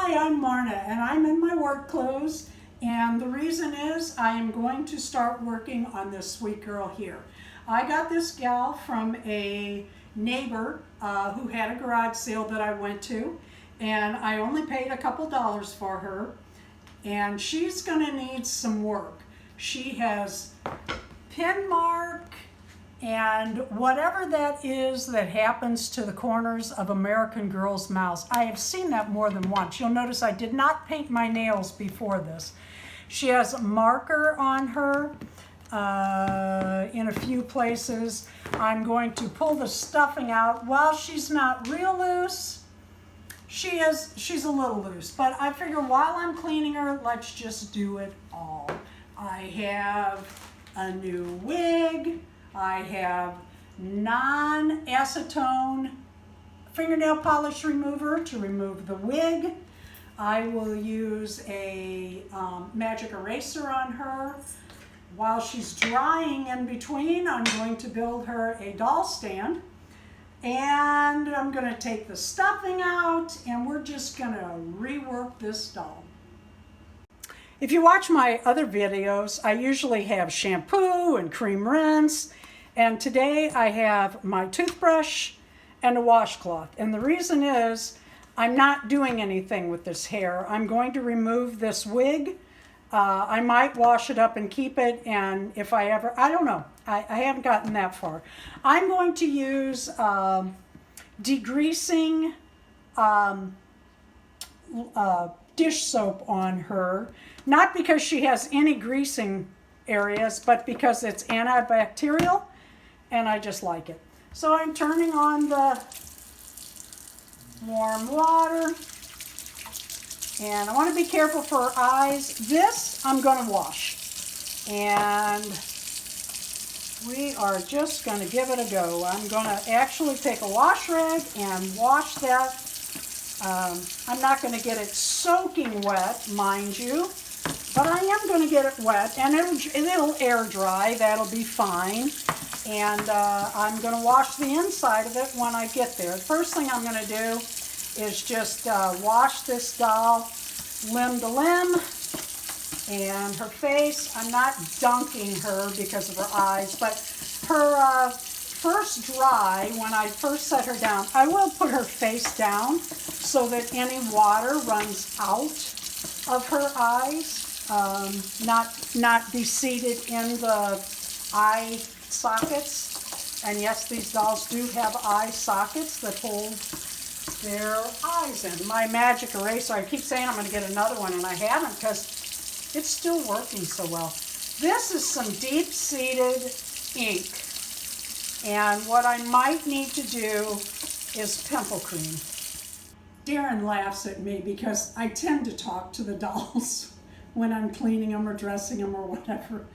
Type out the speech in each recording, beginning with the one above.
Hi, I'm Marna, and I'm in my work clothes, and the reason is I am going to start working on this sweet girl here. I got this gal from a neighbor who had a garage sale that I went to, and I only paid a couple dollars for her, and she's going to need some work. She has pin mark and whatever that is that happens to the corners of American Girls' mouths. I have seen that more than once. You'll notice I did not paint my nails before this. She has a marker on her in a few places. I'm going to pull the stuffing out. While she's not real loose, she's a little loose, but I figure while I'm cleaning her, let's just do it all. I have a new wig. I have non-acetone fingernail polish remover to remove the wig. I will use a magic eraser on her. While she's drying in between, I'm going to build her a doll stand. And I'm going to take the stuffing out, and we're just going to rework this doll. If you watch my other videos, I usually have shampoo and cream rinse. And today I have my toothbrush and a washcloth. And the reason is I'm not doing anything with this hair. I'm going to remove this wig. I might wash it up and keep it. And if I ever, I don't know. I haven't gotten that far. I'm going to use degreasing dish soap on her. Not because she has any greasing areas, but because it's antibacterial. And I just like it. So I'm turning on the warm water. And I want to be careful for her eyes. This I'm going to wash. And we are just going to give it a go. I'm going to actually take a wash rag and wash that. I'm not going to get it soaking wet, mind you. But I am going to get it wet. And it'll air dry. That'll be fine. And I'm going to wash the inside of it when I get there. The first thing I'm going to do is just wash this doll limb to limb and her face. I'm not dunking her because of her eyes, but her first dry, when I first set her down, I will put her face down so that any water runs out of her eyes, not be seated in the eye sockets. And yes, these dolls do have eye sockets that hold their eyes in. My magic eraser, I keep saying I'm going to get another one, and I haven't because it's still working so well. This is some deep-seated ink, and what I might need to do is pimple cream. Darren laughs at me because I tend to talk to the dolls when I'm cleaning them or dressing them or whatever.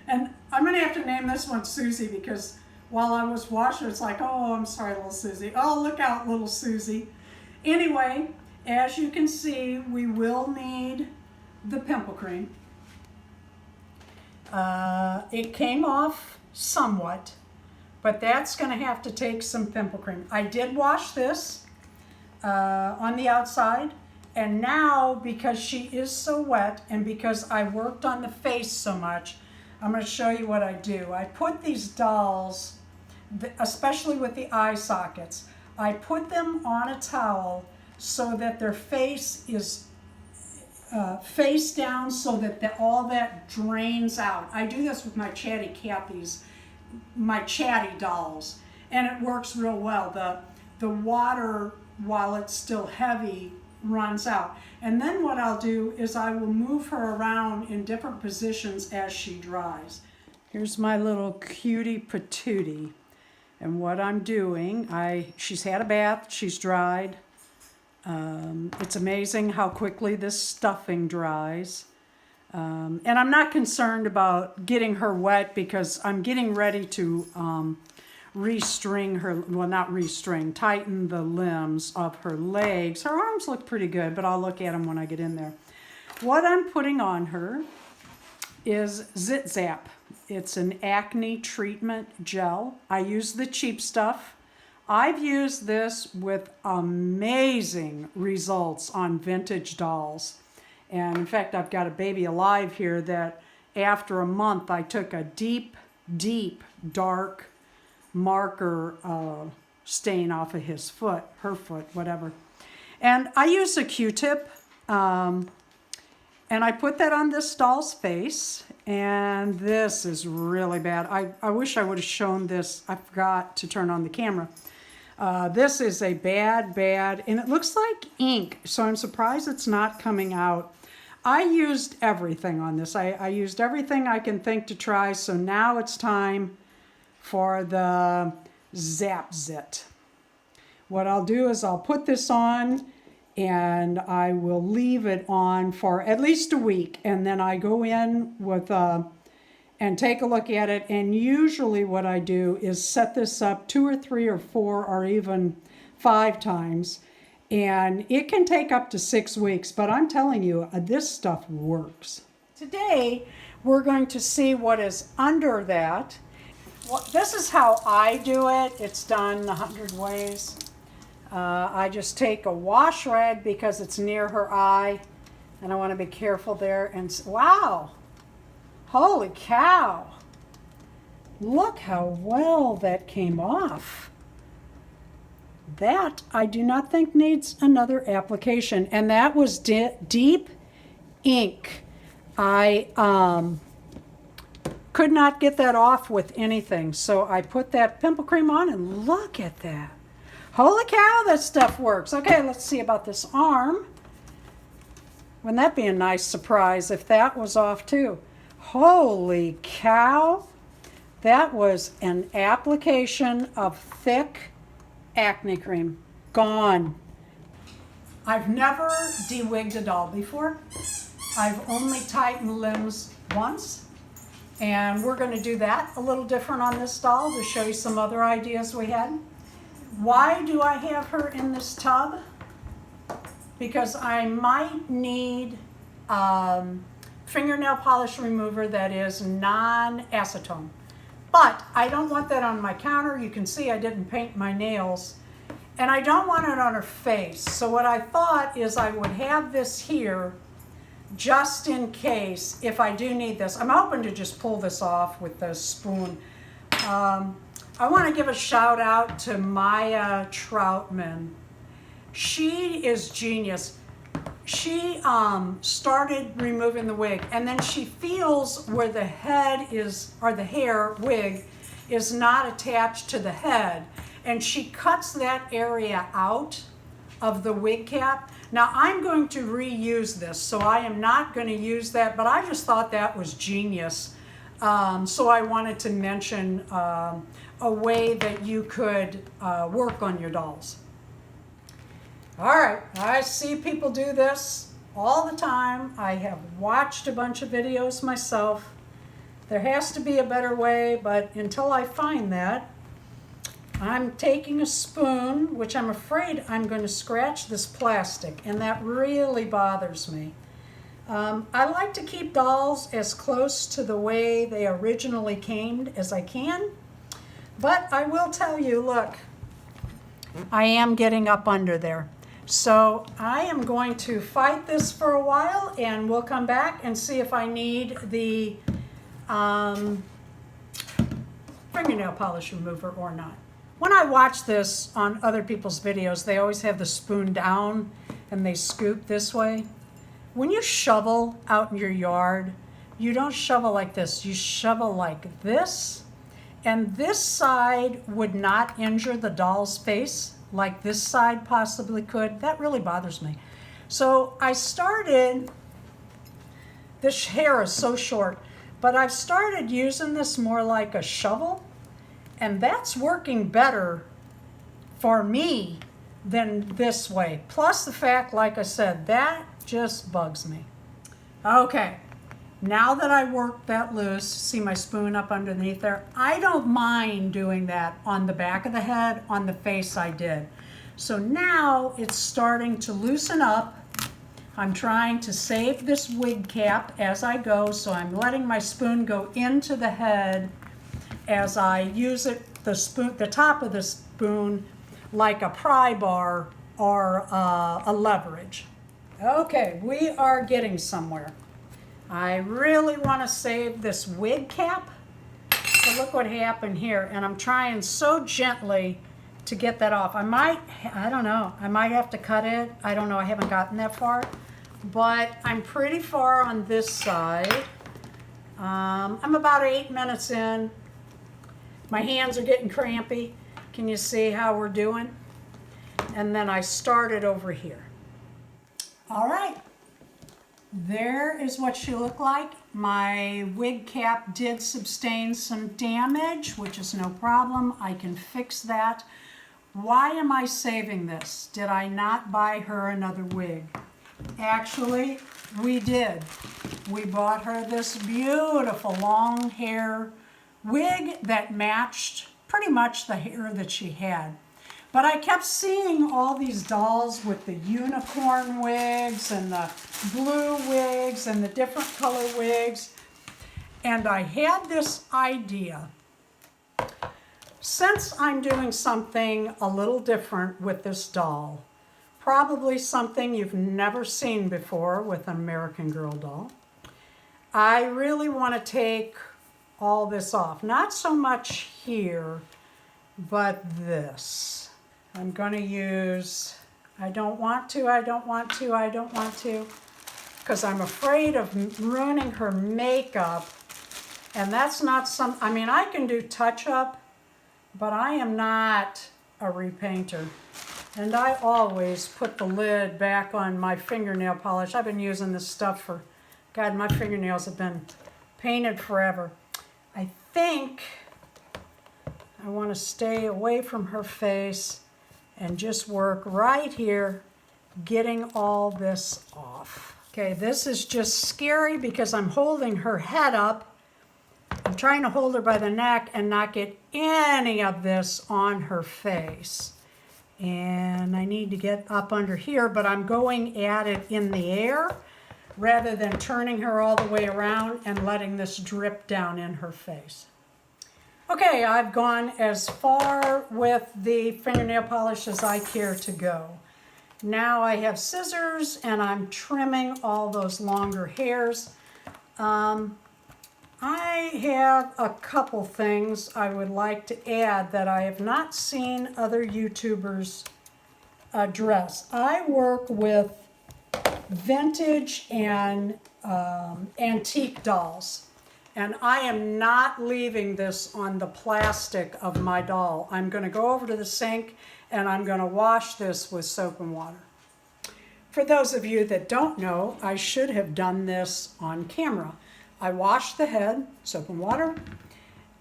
And I'm going to have to name this one Susie because while I was washing, it's like, oh, I'm sorry, little Susie. Oh, look out, little Susie. Anyway, as you can see, we will need the pimple cream. It came off somewhat, but that's going to have to take some pimple cream. I did wash this on the outside, and now because she is so wet and because I worked on the face so much, I'm going to show you what I do. I put these dolls, especially with the eye sockets, I put them on a towel so that their face is face down so that all that drains out. I do this with my chatty Cathy's, my chatty dolls, and it works real well. The water, while it's still heavy, runs out. And then what I'll do is I will move her around in different positions as she dries. Here's my little cutie patootie. And what I'm doing, she's had a bath, she's dried. It's amazing how quickly this stuffing dries. And I'm not concerned about getting her wet because I'm getting ready to restring her, well, not restring, tighten the limbs of her legs. Her arms look pretty good, but I'll look at them when I get in there. What I'm putting on her is Zit Zap. It's an acne treatment gel. I use the cheap stuff. I've used this with amazing results on vintage dolls. And in fact, I've got a baby alive here that after a month, I took a deep, deep, dark marker stain off of his foot, her foot, whatever. And I used a Q-tip, and I put that on this doll's face, and this is really bad. I wish I would have shown this. I forgot to turn on the camera. This is a bad, and it looks like ink, so I'm surprised it's not coming out. I used everything on this. I used everything I can think to try, so now it's time for the Zap Zit. What I'll do is I'll put this on and I will leave it on for at least a week, and then I go in with and take a look at it, and usually what I do is set this up 2 or 3 or 4 or even 5 times, and it can take up to 6 weeks, but I'm telling you, this stuff works. Today we're going to see what is under that. Well, this is how I do it. It's done 100 ways. I just take a wash rag because it's near her eye, and I want to be careful there. And wow, holy cow, look how well that came off. That I do not think needs another application, and that was deep ink. I could not get that off with anything, so I put that pimple cream on, and look at that. Holy cow, that stuff works. Okay, let's see about this arm. Wouldn't that be a nice surprise if that was off too? Holy cow, that was an application of thick acne cream. Gone. I've never de-wigged a doll before. I've only tightened limbs once, and we're going to do that a little different on this doll to show you some other ideas we had. Why do I have her in this tub? Because I might need fingernail polish remover that is non-acetone. But I don't want that on my counter. You can see I didn't paint my nails. And I don't want it on her face. So what I thought is I would have this here just in case if I do need this. I'm hoping to just pull this off with the spoon. I want to give a shout out to Maya Troutman. She is genius. She started removing the wig, and then she feels where the head is, or the hair wig is not attached to the head, and she cuts that area out of the wig cap. Now I'm going to reuse this, so I am not going to use that, but I just thought that was genius. So I wanted to mention a way that you could work on your dolls. All right, I see people do this all the time. I have watched a bunch of videos myself. There has to be a better way, but until I find that, I'm taking a spoon, which I'm afraid I'm going to scratch this plastic, and that really bothers me. I like to keep dolls as close to the way they originally came as I can, but I will tell you, look, I am getting up under there. So I am going to fight this for a while, and we'll come back and see if I need the fingernail polish remover or not. When I watch this on other people's videos, they always have the spoon down and they scoop this way. When you shovel out in your yard, you don't shovel like this. You shovel like this, and this side would not injure the doll's face like this side possibly could. That really bothers me. So I started, this hair is so short, but I've started using this more like a shovel, and that's working better for me than this way. Plus the fact, like I said, that just bugs me. Okay, now that I worked that loose, see my spoon up underneath there, I don't mind doing that on the back of the head, on the face I did. So now it's starting to loosen up. I'm trying to save this wig cap as I go, so I'm letting my spoon go into the head as I use it, the top of the spoon like a pry bar or a leverage. Okay, we are getting somewhere. I really want to save this wig cap. So look what happened here, and I'm trying so gently to get that off. I don't know, I might have to cut it. I don't know, I haven't gotten that far, but I'm pretty far on this side. I'm about 8 minutes in. My hands are getting crampy. Can you see how we're doing? And then I started over here. All right, there is what she looked like. My wig cap did sustain some damage, which is no problem. I can fix that. Why am I saving this? Did I not buy her another wig? Actually, we did. We bought her this beautiful long hair wig that matched pretty much the hair that she had. But I kept seeing all these dolls with the unicorn wigs and the blue wigs and the different color wigs. And I had this idea. Since I'm doing something a little different with this doll, probably something you've never seen before with an American Girl doll, I really want to take all this off. Not so much here, but this. I'm going to use, I don't want to, because I'm afraid of ruining her makeup. And that's not I mean, I can do touch-up, but I am not a repainter. And I always put the lid back on my fingernail polish. I've been using this stuff for, God, my fingernails have been painted forever. I think I want to stay away from her face and just work right here, getting all this off. Okay, this is just scary because I'm holding her head up. I'm trying to hold her by the neck and not get any of this on her face. And I need to get up under here, but I'm going at it in the air rather than turning her all the way around and letting this drip down in her face. Okay, I've gone as far with the fingernail polish as I care to go. Now I have scissors and I'm trimming all those longer hairs. I have a couple things I would like to add that I have not seen other YouTubers address. I work with vintage and antique dolls. And I am not leaving this on the plastic of my doll. I'm going to go over to the sink and I'm going to wash this with soap and water. For those of you that don't know, I should have done this on camera. I washed the head, soap and water.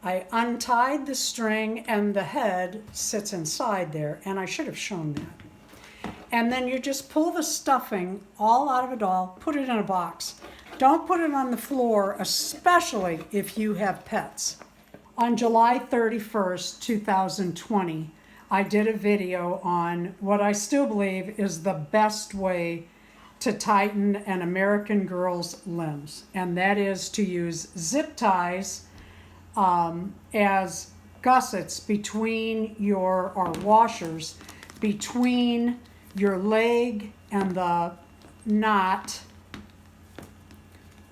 I untied the string and the head sits inside there, and I should have shown that. And then you just pull the stuffing all out of a doll, put it in a box. Don't put it on the floor, especially if you have pets. On July 31st, 2020, I did a video on what I still believe is the best way to tighten an American Girl's limbs, and that is to use zip ties as gussets between or washers between your leg and the knot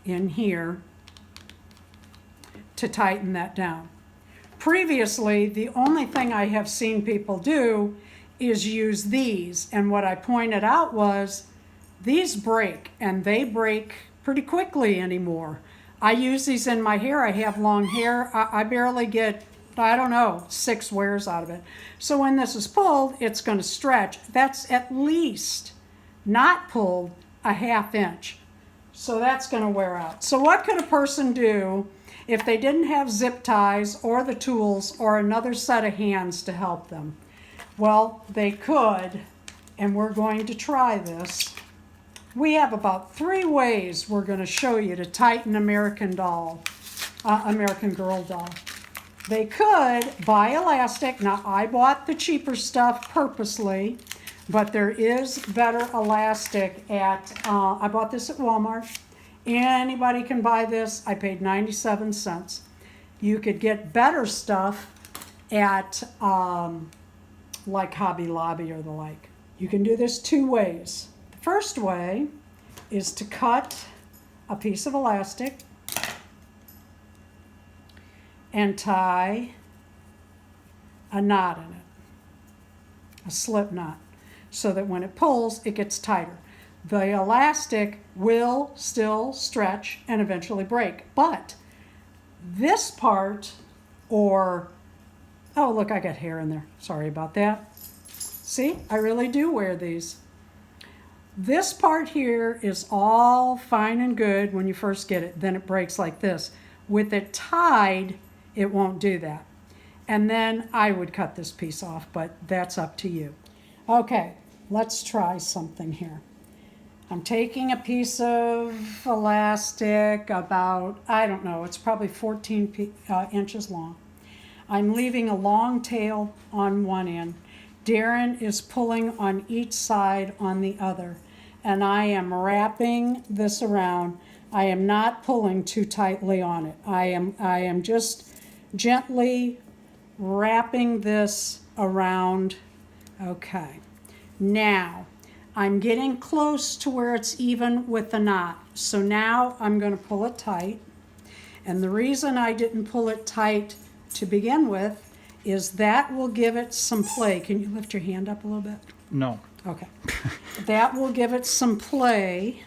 in here to tighten that down. Previously, the only thing I have seen people do is use these, and what I pointed out was these break, and they break pretty quickly anymore. I use these in my hair. I have long hair. I barely get, I don't know, 6 wears out of it. So when this is pulled, it's going to stretch. That's at least, not pulled, a ½ inch. So that's going to wear out. So what could a person do if they didn't have zip ties or the tools or another set of hands to help them? Well, they could, and we're going to try this. We have about 3 ways we're going to show you to tighten American Girl doll. They could buy elastic. Now, I bought the cheaper stuff purposely, but there is better elastic at, I bought this at Walmart. Anybody can buy this. I paid 97 cents. You could get better stuff at like Hobby Lobby or the like. You can do this two ways. The first way is to cut a piece of elastic and tie a knot in it, a slip knot, so that when it pulls, it gets tighter. The elastic will still stretch and eventually break, but this part, or, oh look, I got hair in there, sorry about that. See, I really do wear these. This part here is all fine and good when you first get it, then it breaks like this. With it tied, it won't do that. And then I would cut this piece off, but that's up to you. Okay, let's try something here. I'm taking a piece of elastic about, I don't know, it's probably 14 inches long. I'm leaving a long tail on one end. Darren is pulling on each side on the other, and I am wrapping this around. I am not pulling too tightly on it. I am just gently wrapping this around. Okay, now I'm getting close to where it's even with the knot. So now I'm going to pull it tight. And the reason I didn't pull it tight to begin with is that will give it some play. Can you lift your hand up a little bit? No. Okay. That will give it some play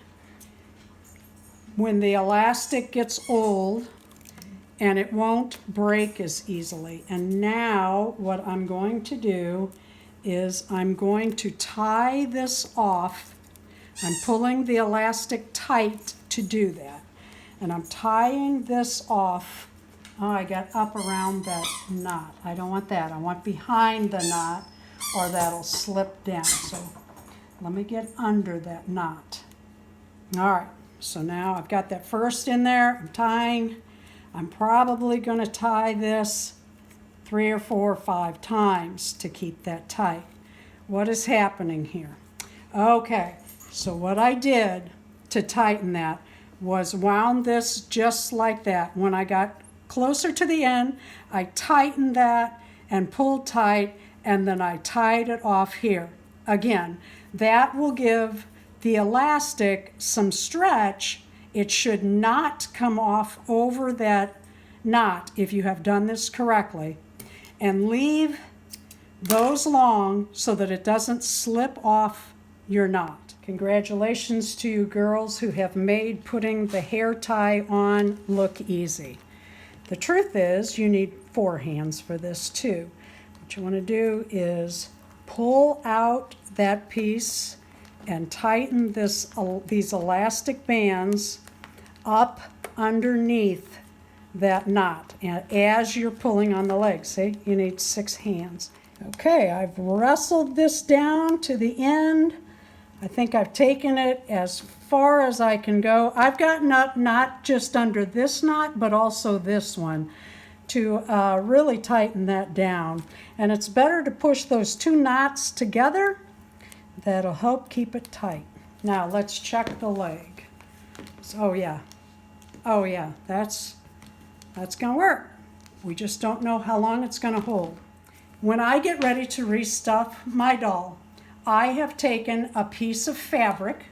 when the elastic gets old, and it won't break as easily. And now what I'm going to do is I'm going to tie this off. I'm pulling the elastic tight to do that. And I'm tying this off. Oh, I got up around that knot. I don't want that. I want behind the knot, or that'll slip down. So let me get under that knot. All right, so now I've got that first in there. I'm tying. I'm probably going to tie this 3 or 4 or 5 times to keep that tight. What is happening here? Okay, so what I did to tighten that was wound this just like that. When I got closer to the end, I tightened that and pulled tight, and then I tied it off here. Again, that will give the elastic some stretch. It should not come off over that knot if you have done this correctly. And leave those long so that it doesn't slip off your knot. Congratulations to you girls who have made putting the hair tie on look easy. The truth is you need 4 hands for this too. What you want to do is pull out that piece and tighten these elastic bands up underneath that knot, and as you're pulling on the legs. See, you need 6 hands. Okay, I've wrestled this down to the end. I think I've taken it as far as I can go. I've gotten up not just under this knot, but also this one to really tighten that down. And it's better to push those 2 knots together. That'll help keep it tight. Now let's check the leg. So, oh yeah, that's gonna work. We just don't know how long it's gonna hold. When I get ready to restuff my doll, I have taken a piece of fabric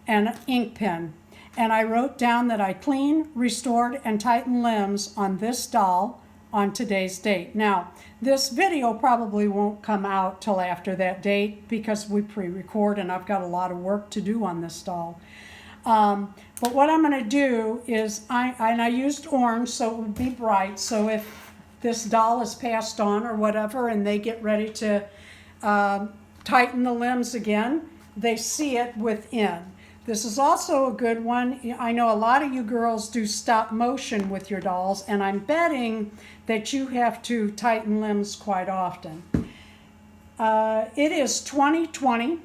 and an ink pen, and I wrote down that I cleaned, restored, and tightened limbs on this doll on today's date. Now, this video probably won't come out till after that date because we pre-record and I've got a lot of work to do on this doll. But what I'm going to do is, I used orange so it would be bright, so if this doll is passed on or whatever and they get ready to tighten the limbs again, they see it within. This is also a good one. I know a lot of you girls do stop motion with your dolls, and I'm betting that you have to tighten limbs quite often. It is 2020,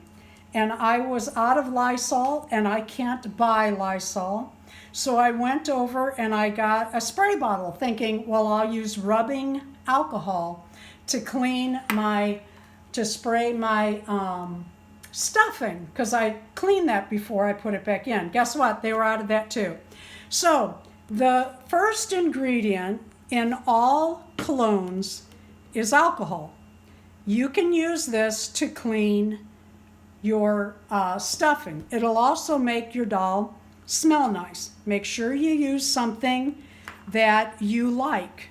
and I was out of Lysol, and I can't buy Lysol. So I went over and I got a spray bottle thinking, well, I'll use rubbing alcohol to spray my stuffing, because I cleaned that before I put it back in. Guess what? They were out of that too. So the first ingredient in all colognes is alcohol. you can use this to clean your stuffing. It'll also make your doll smell nice. Make sure you use something that you like.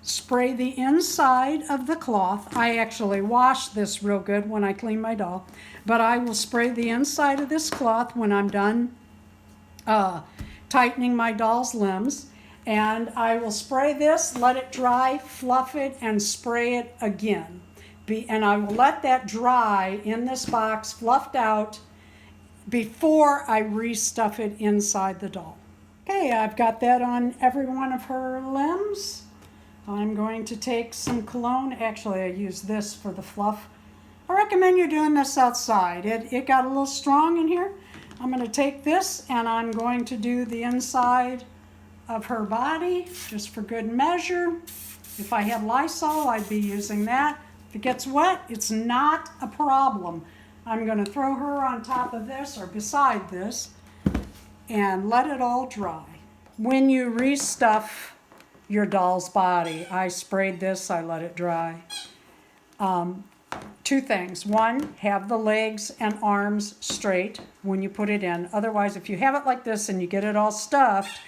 Spray the inside of the cloth. I actually wash this real good when I clean my doll, but I will spray the inside of this cloth when I'm done tightening my doll's limbs. And I will spray this, let it dry, fluff it, and spray it again. And I will let that dry in this box, fluffed out, before I restuff it inside the doll. Okay, I've got that on every one of her limbs. I'm going to take some cologne. Actually, I use this for the fluff. I recommend you're doing this outside. It got a little strong in here. I'm going to take this and I'm going to do the inside of her body, just for good measure. If I had Lysol, I'd be using that. If it gets wet, it's not a problem. I'm going to throw her on top of this or beside this and let it all dry. When you restuff your doll's body, I sprayed this, I let it dry. Two things. One, have the legs and arms straight when you put it in. Otherwise, if you have it like this and you get it all stuffed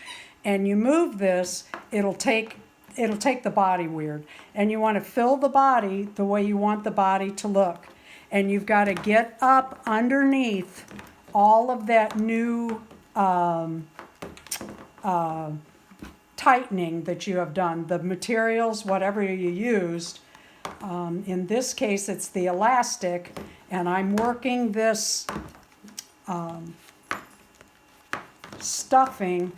and you move this, it'll take the body weird. And you want to fill the body the way you want the body to look. And you've got to get up underneath all of that new tightening that you have done. The materials, whatever you used. In this case, it's the elastic, and I'm working this stuffing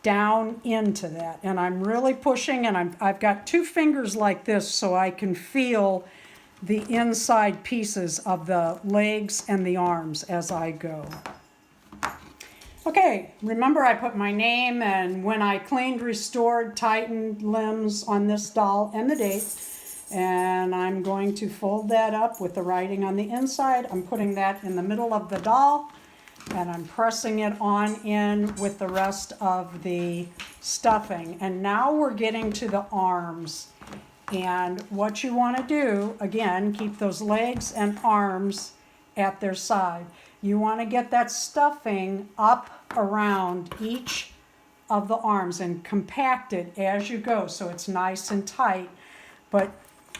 down into that. And I'm really pushing, and I've got two fingers like this so I can feel the inside pieces of the legs and the arms as I go. Okay, remember I put my name and when I cleaned, restored, tightened limbs on this doll and the date. And I'm going to fold that up with the writing on the inside. I'm putting that in the middle of the doll and I'm pressing it on in with the rest of the stuffing. And now we're getting to the arms. And what you want to do, again, keep those legs and arms at their side. You want to get that stuffing up around each of the arms and compact it as you go so it's nice and tight. But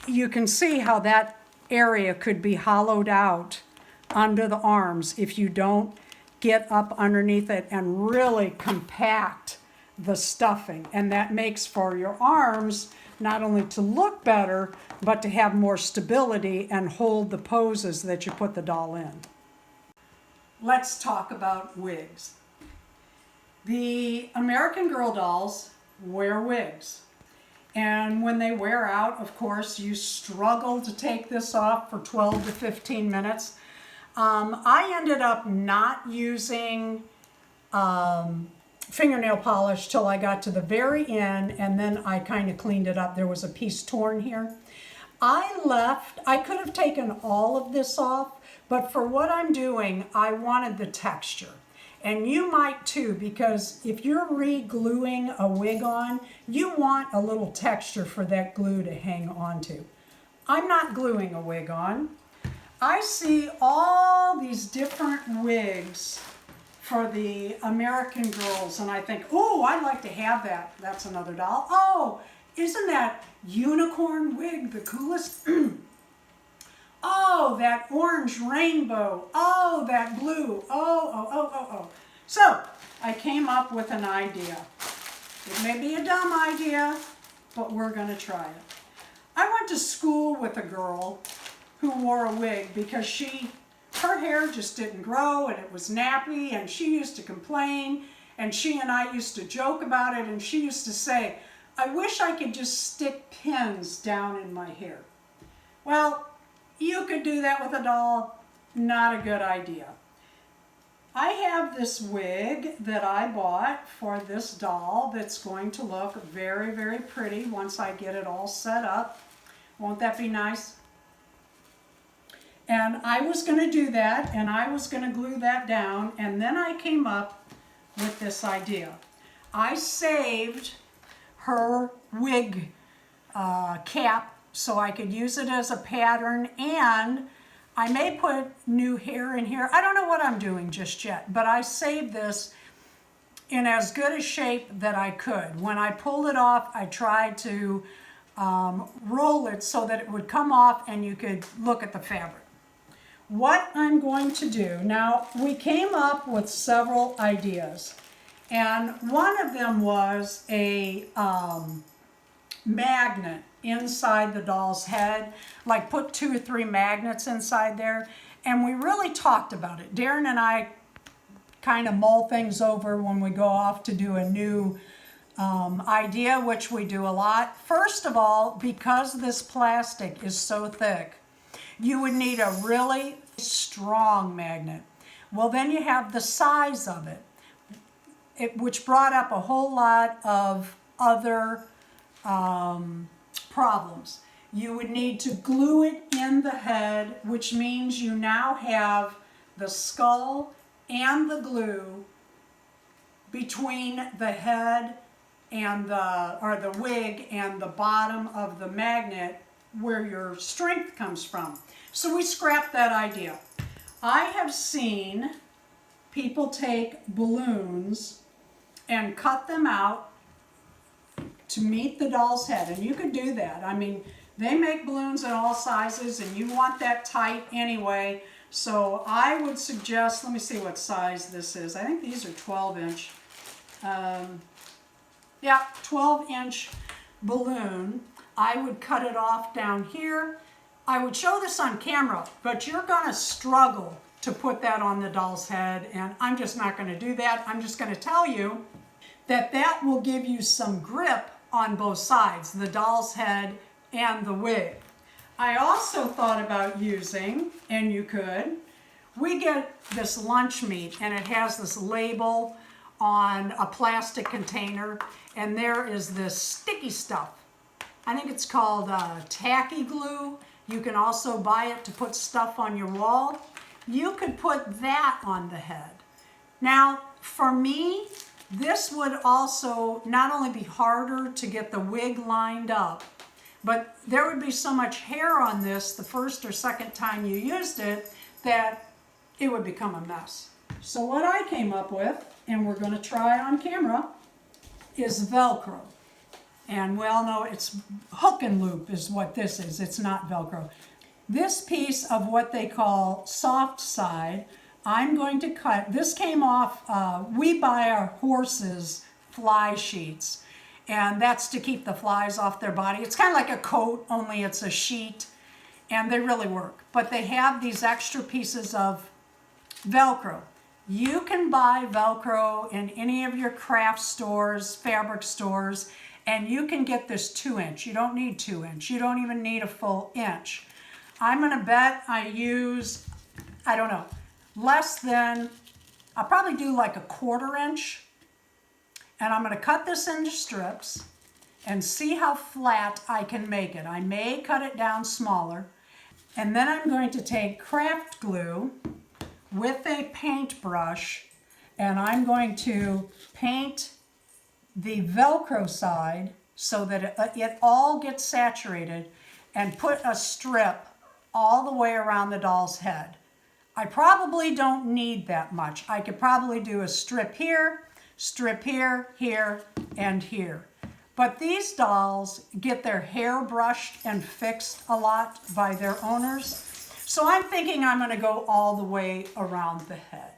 you can see how that area could be hollowed out under the arms if you don't get up underneath it and really compact the stuffing. And that makes for your arms not only to look better, but to have more stability and hold the poses that you put the doll in. Let's talk about wigs. The American Girl dolls wear wigs. And when they wear out, of course, you struggle to take this off for 12 to 15 minutes. I ended up not using fingernail polish till I got to the very end, and then I kind of cleaned it up. There was a piece torn here. I could have taken all of this off, but for what I'm doing, I wanted the texture. And you might too, because if you're re-gluing a wig on, you want a little texture for that glue to hang on to. I'm not gluing a wig on. I see all these different wigs for the American Girls, and I think, oh, I'd like to have that. That's another doll. Oh, isn't that unicorn wig the coolest? Oh, that orange rainbow. Oh, that blue. Oh. So, I came up with an idea. It may be a dumb idea, but we're going to try it. I went to school with a girl who wore a wig because her hair just didn't grow and it was nappy, and she used to complain, and she and I used to joke about it, and she used to say, I wish I could just stick pins down in my hair. Well, you could do that with a doll. Not a good idea. I have this wig that I bought for this doll that's going to look very, very pretty once I get it all set up. Won't that be nice? And I was going to do that, and I was going to glue that down, and then I came up with this idea. I saved her wig cap so I could use it as a pattern, and I may put new hair in here. I don't know what I'm doing just yet, but I saved this in as good a shape that I could. When I pulled it off, I tried to roll it so that it would come off and you could look at the fabric. What I'm going to do, now we came up with several ideas, and one of them was a magnet inside the doll's head, like put 2 or 3 magnets inside there, and we really talked about it. Darren and I kind of mull things over when we go off to do a new idea, which we do a lot. First of all, because this plastic is so thick, you would need a really strong magnet. Well, then you have the size of it, which brought up a whole lot of other problems. You would need to glue it in the head, which means you now have the skull and the glue between the head and the wig and the bottom of the magnet where your strength comes from. So we scrapped that idea. I have seen people take balloons and cut them out to meet the doll's head, and you could do that. I mean, they make balloons in all sizes, and you want that tight anyway. So I would suggest, let me see what size this is. I think these are 12 inch. Yeah, 12 inch balloon. I would cut it off down here. I would show this on camera, but you're gonna struggle to put that on the doll's head, and I'm just not gonna do that. I'm just gonna tell you that that will give you some grip on both sides, the doll's head and the wig. I also thought about using, and you could, we get this lunch meat and it has this label on a plastic container, and there is this sticky stuff. I think it's called tacky glue. You can also buy it to put stuff on your wall. You could put that on the head. Now, for me, this would also not only be harder to get the wig lined up, but there would be so much hair on this the first or second time you used it that it would become a mess. So what I came up with, and we're going to try on camera, is Velcro. And we all know it's hook and loop is what this is. It's not Velcro. This piece of what they call soft side, I'm going to cut. This came off, we buy our horses fly sheets, and that's to keep the flies off their body. It's kind of like a coat, only it's a sheet, and they really work. But they have these extra pieces of Velcro. You can buy Velcro in any of your craft stores, fabric stores, and you can get this 2 inch. You don't need 2 inch. You don't even need a full inch. I'm gonna bet I use, I don't know, less than, I'll probably do like a 1/4 inch. And I'm gonna cut this into strips and see how flat I can make it. I may cut it down smaller. And then I'm going to take craft glue with a paintbrush, and I'm going to paint the Velcro side so that it all gets saturated, and put a strip all the way around the doll's head. I probably don't need that much. I could probably do a strip here, here, and here. But these dolls get their hair brushed and fixed a lot by their owners. So I'm thinking I'm gonna go all the way around the head.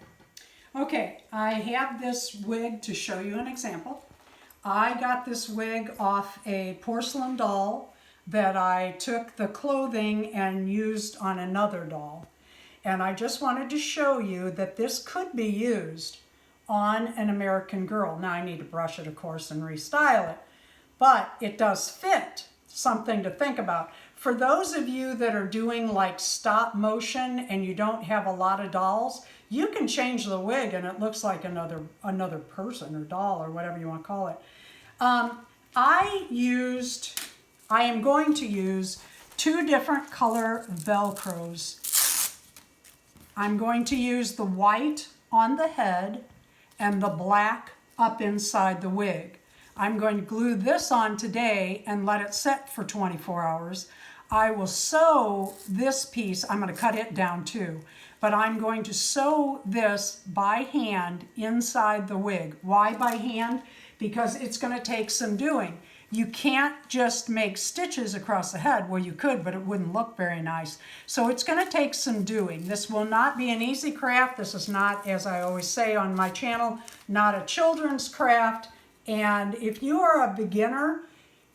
Okay, I have this wig to show you an example. I got this wig off a porcelain doll that I took the clothing and used on another doll. And I just wanted to show you that this could be used on an American girl. Now I need to brush it, of course, and restyle it, but it does fit. Something to think about. For those of you that are doing like stop motion and you don't have a lot of dolls, you can change the wig and it looks like another person or doll or whatever you want to call it. I am going to use 2 different color Velcros. I'm going to use the white on the head and the black up inside the wig. I'm going to glue this on today and let it set for 24 hours. I will sew this piece, I'm going to cut it down too, but I'm going to sew this by hand inside the wig. Why by hand? Because it's going to take some doing. You can't just make stitches across the head. Well, you could, but it wouldn't look very nice. So it's going to take some doing. This will not be an easy craft. This is not, as I always say on my channel, not a children's craft. And if you are a beginner,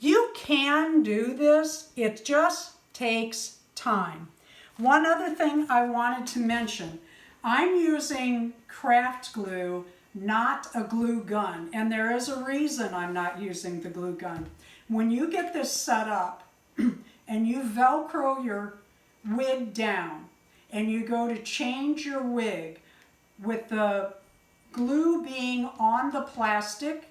you can do this. It just takes time. One other thing I wanted to mention, I'm using craft glue, not a glue gun. And there is a reason I'm not using the glue gun. When you get this set up and you Velcro your wig down and you go to change your wig with the glue being on the plastic,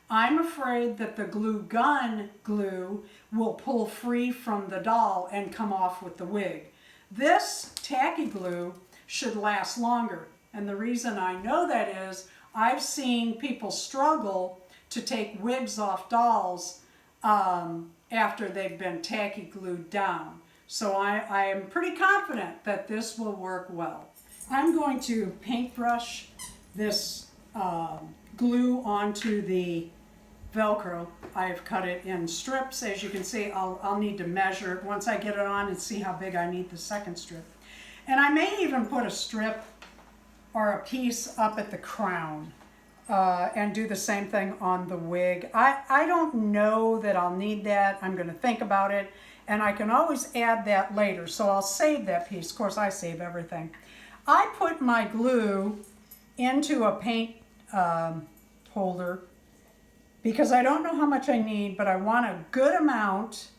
I'm afraid that the glue gun glue will pull free from the doll and come off with the wig. This tacky glue should last longer. And the reason I know that is I've seen people struggle to take wigs off dolls after they've been tacky glued down. So I am pretty confident that this will work well. I'm going to paintbrush this glue onto the Velcro. I've cut it in strips. As you can see, I'll need to measure it once I get it on and see how big I need the second strip. And I may even put a strip or a piece up at the crown and do the same thing on the wig. I don't know that I'll need that. I'm going to think about it, and I can always add that later, so I'll save that piece. Of course, I save everything. I put my glue into a paint holder because I don't know how much I need, but I want a good amount,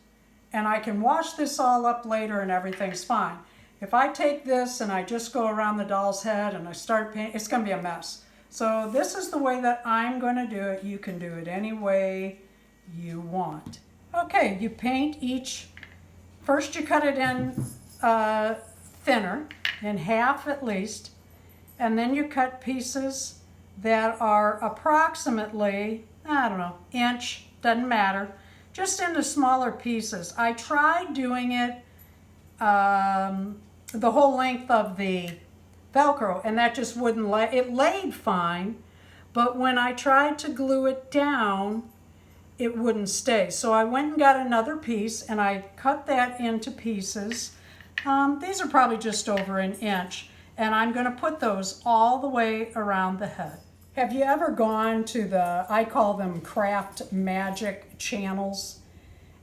and I can wash this all up later and everything's fine. If I take this and I just go around the doll's head and I start painting, it's going to be a mess. So this is the way that I'm going to do it. You can do it any way you want. Okay, you paint each. First you cut it in thinner, in half at least, and then you cut pieces that are approximately, I don't know, inch, doesn't matter, just into smaller pieces. I tried doing it the whole length of the Velcro, and that just wouldn't lay. It laid fine, but when I tried to glue it down, it wouldn't stay. So I went and got another piece and I cut that into pieces. These are probably just over an inch, and I'm going to put those all the way around the head. Have you ever gone to the, I call them craft magic channels?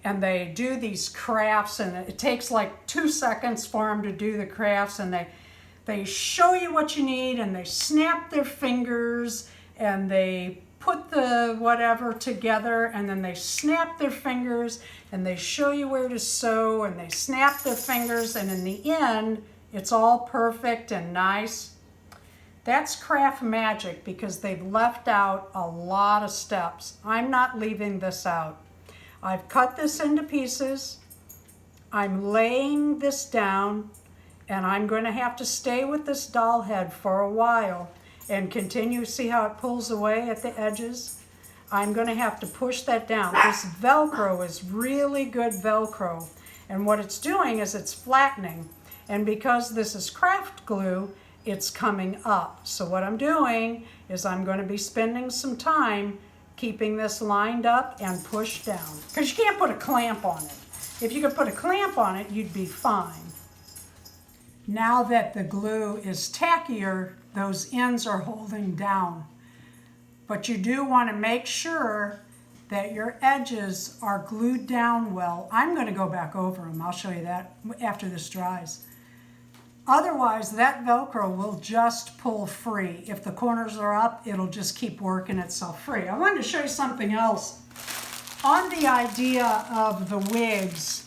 And they do these crafts, and it takes like 2 seconds for them to do the crafts, and they show you what you need, and they snap their fingers, and they put the whatever together, and then they snap their fingers, and they show you where to sew, and they snap their fingers, and in the end, it's all perfect and nice. That's craft magic because they've left out a lot of steps. I'm not leaving this out. I've cut this into pieces. I'm laying this down, and I'm going to have to stay with this doll head for a while and continue. See how it pulls away at the edges? I'm going to have to push that down. This Velcro is really good Velcro, and what it's doing is it's flattening, and because this is craft glue, it's coming up. So what I'm doing is I'm going to be spending some time keeping this lined up and pushed down, because you can't put a clamp on it. If you could put a clamp on it, you'd be fine. Now that the glue is tackier, those ends are holding down. But you do want to make sure that your edges are glued down well. I'm going to go back over them. I'll show you that after this dries. Otherwise, that Velcro will just pull free. If the corners are up, it'll just keep working itself free. I wanted to show you something else. On the idea of the wigs,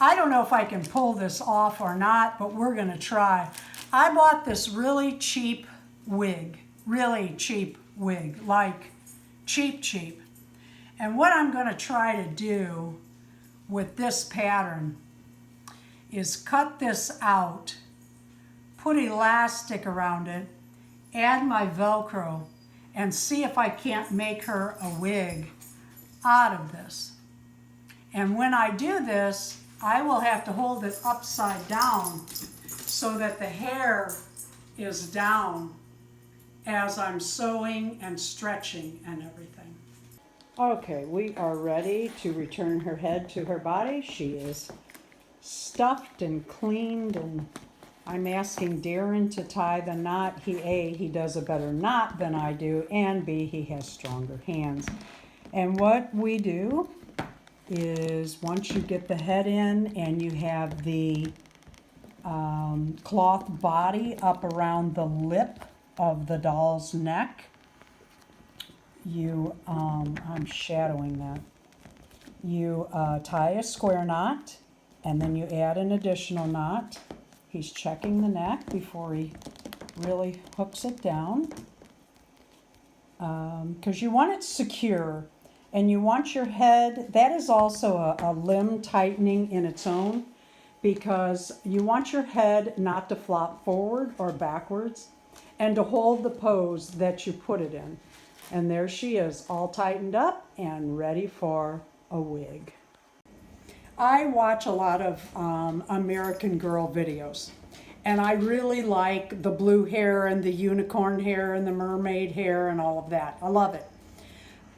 I don't know if I can pull this off or not, but we're going to try. I bought this really cheap wig, like cheap. And what I'm going to try to do with this pattern is cut this out, put elastic around it, add my Velcro, and see if I can't make her a wig out of this. And when I do this, I will have to hold it upside down so that the hair is down as I'm sewing and stretching and everything. Okay, we are ready to return her head to her body. She is stuffed and cleaned, and I'm asking Darren to tie the knot. He does a better knot than I do, and B, he has stronger hands. And what we do is once you get the head in and you have the cloth body up around the lip of the doll's neck, I'm shadowing that. You tie a square knot, and then you add an additional knot. He's checking the neck before he really hooks it down. Because you want it secure, and you want your head, that is also a limb tightening in its own, because you want your head not to flop forward or backwards, and to hold the pose that you put it in. And there she is, all tightened up and ready for a wig. I watch a lot of American Girl videos, and I really like the blue hair and the unicorn hair and the mermaid hair and all of that. I love it.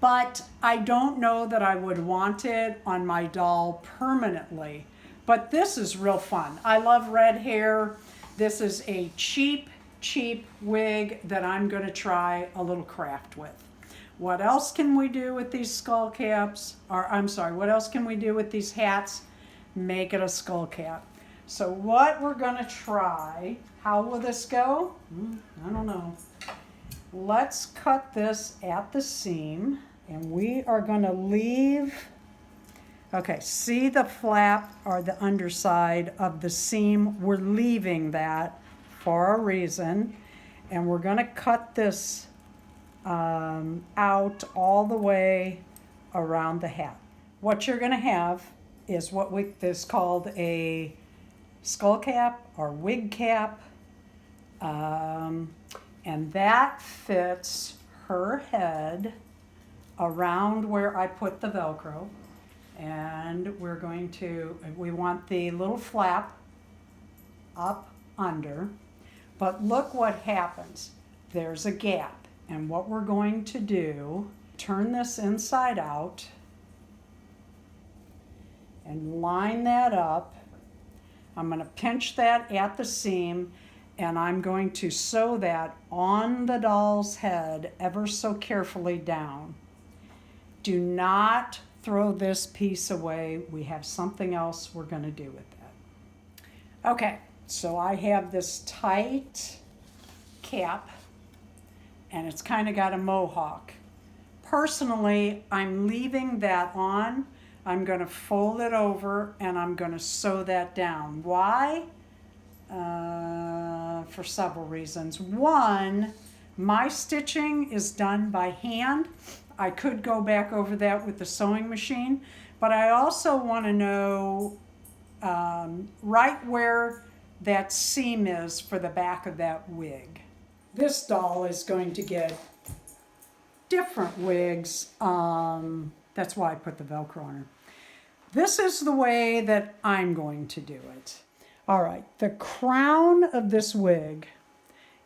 But I don't know that I would want it on my doll permanently. But this is real fun. I love red hair. This is a cheap wig that I'm going to try a little craft with. What else can we do with these skull caps? Or I'm sorry, what else can we do with these hats? Make it a skull cap. So what we're going to try, how will this go? I don't know. Let's cut this at the seam, and we are going to leave, okay, see the flap or the underside of the seam? We're leaving that for a reason, and we're going to cut this out all the way around the hat. What you're going to have is what is called a skull cap or wig cap, and that fits her head around where I put the Velcro. And we want the little flap up under, but look what happens. There's a gap. And what we're going to do, turn this inside out and line that up. I'm going to pinch that at the seam, and I'm going to sew that on the doll's head ever so carefully down. Do not throw this piece away. We have something else we're going to do with that. Okay, so I have this tight cap, and it's kind of got a mohawk. Personally, I'm leaving that on. I'm going to fold it over, and I'm going to sew that down. Why? For several reasons. One, my stitching is done by hand. I could go back over that with the sewing machine, but I also want to know right where that seam is for the back of that wig. This doll is going to get different wigs. That's why I put the Velcro on her. This is the way that I'm going to do it. All right, the crown of this wig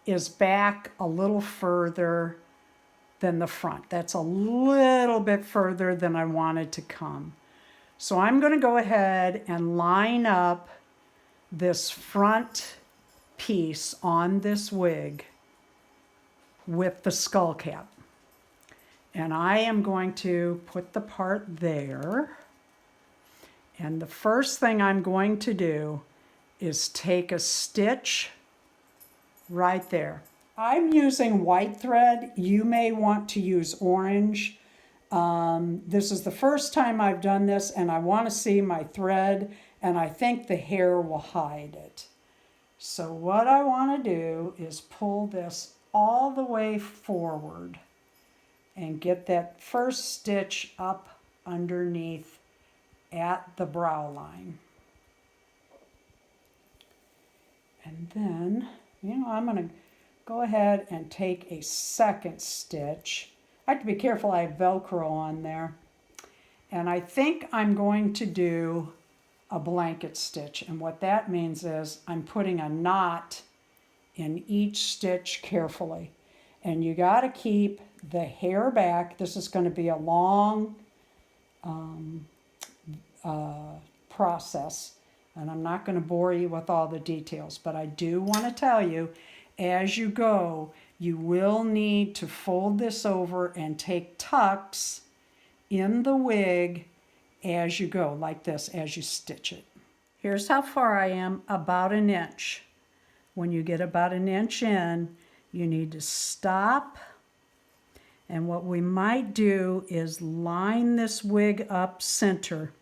is back a little further than the front. That's a little bit further than I wanted to come. So I'm going to go ahead and line up this front piece on this wig with the skull cap. And I am going to put the part there. And the first thing I'm going to do is take a stitch right there. I'm using white thread. You may want to use orange. This is the first time I've done this, and I want to see my thread, and I think the hair will hide it. So what I want to do is pull this all the way forward and get that first stitch up underneath at the brow line. And then, I'm going to go ahead and take a second stitch. I have to be careful, I have Velcro on there. And I think I'm going to do a blanket stitch. And what that means is I'm putting a knot in each stitch carefully. And you got to keep the hair back. This is going to be a long process. And I'm not going to bore you with all the details, but I do want to tell you, as you go, you will need to fold this over and take tucks in the wig as you go, like this, as you stitch it. Here's how far I am, about an inch. When you get about an inch in, you need to stop. And what we might do is line this wig up center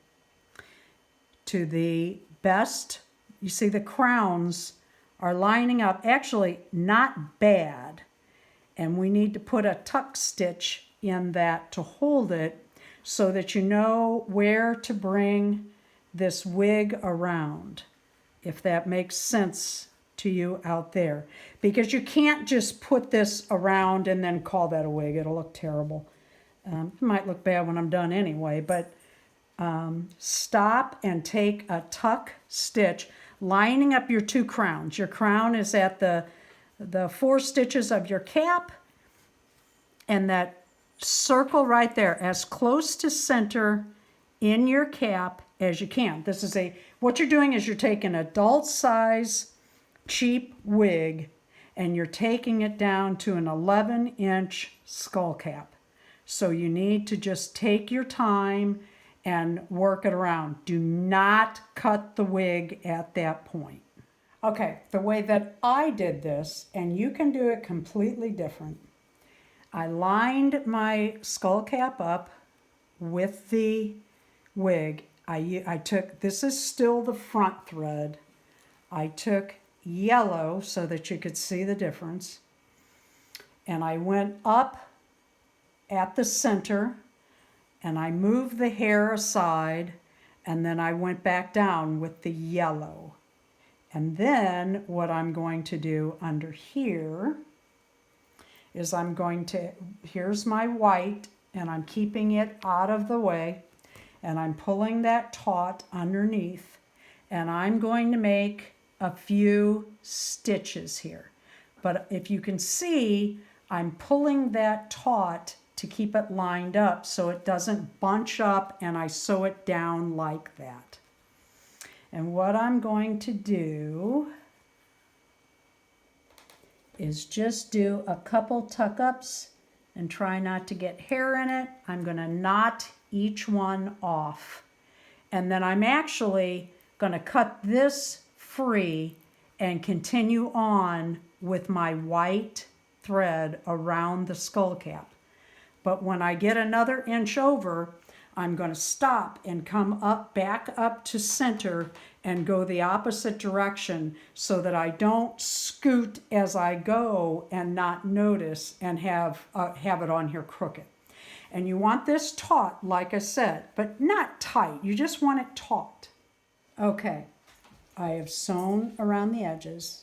to the best. You see the crowns are lining up, actually not bad. And we need to put a tuck stitch in that to hold it so that you know where to bring this wig around, if that makes sense to you out there. Because you can't just put this around and then call that a wig. It'll look terrible. It might look bad when I'm done anyway, but stop and take a tuck stitch, lining up your two crowns. Your crown is at the 4 stitches of your cap, and that circle right there as close to center in your cap as you can. This is what you're doing is you're taking adult size cheap wig and you're taking it down to an 11-inch skull cap. So you need to just take your time and work it around. Do not cut the wig at that point. Okay, the way that I did this, and you can do it completely different. I lined my skull cap up with the wig. I took, this is still the front thread. I took yellow so that you could see the difference. And I went up at the center and I moved the hair aside, and then I went back down with the yellow. And then what I'm going to do under here is I'm going to, here's my white, and I'm keeping it out of the way, and I'm pulling that taut underneath, and I'm going to make a few stitches here. But if you can see, I'm pulling that taut to keep it lined up so it doesn't bunch up and I sew it down like that. And what I'm going to do is just do a couple tuck-ups and try not to get hair in it. I'm going to knot each one off. And then I'm actually going to cut this free and continue on with my white thread around the skull cap. But when I get another inch over, I'm going to stop and come up, back up to center and go the opposite direction so that I don't scoot as I go and not notice and have it on here crooked. And you want this taut, like I said, but not tight. You just want it taut. Okay, I have sewn around the edges,